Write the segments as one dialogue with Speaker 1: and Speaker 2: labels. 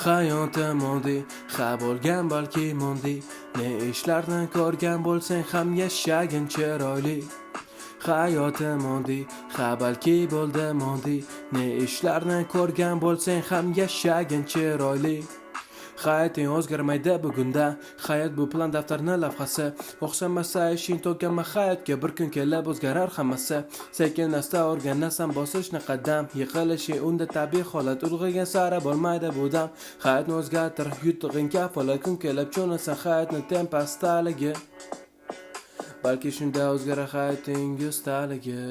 Speaker 1: hayotim mondi, ha bo'lgan balki mondi. Ne ishlarni ko'rgan bo'lsang ham yashagin chiroyli. Hayotim mondi, ha balki bo'ldi mondi. Ne ishlarni ko'rgan bo'lsang ham yashagin chiroyli. Hayoting o'zgarmaydi bugunda, hayot bu plan daftarni lavhasi. O'xshamasa ishing to'kama hayotga, bir kun kelib o'zgarar hammasi. Sekin asta o'rganasan bosishni qadam, yiqilishi unda tabiiy holat, ulg'aygan sari bo'lmaydi bu dam. Hayotni o'zgartir, yutug'ing kafolat, kun kelib cho'nasan hayotni tempastaligi. Balki shunda o'zgarar hayotingiz taligi.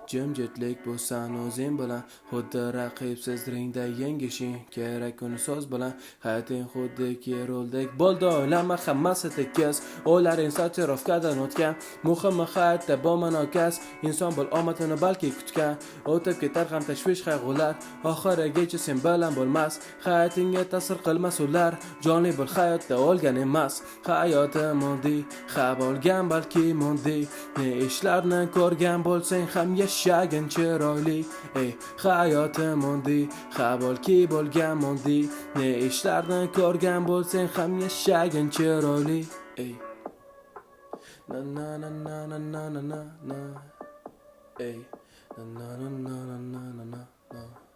Speaker 1: Jimjitlik bo'lsan o'zing bilan, xuddi raqibsiz ringda yengishing kerak uni so'z bilan. Hayoting xuddiki roldek bo'ldi, o'ylama hammasi tekis. O'ylaring sortirovkadan o'tgan, muhimi hayotda bo'lma nokas. Inson bo'l omadini balki kutgan, o'tib ketar ham tashvish qayg'ular, oxirigacha sen bilan bo'lmas. Hayotingga ta'sir qilmas ular, jonli bo'l hayotda o'lgan emas. Hayotim mondi, ha bo'lgan balki mondi. Ne ishlarni ko'rgan bo'lsang ham yashagin chiroyli. Ey hayotim mondi, ha balki bo'lgan mondi. Ne ishlarni ko'rgan bo'lsang ham yashagin chiroyli. Ey na na na na na na na na. Ey na na na na na na na.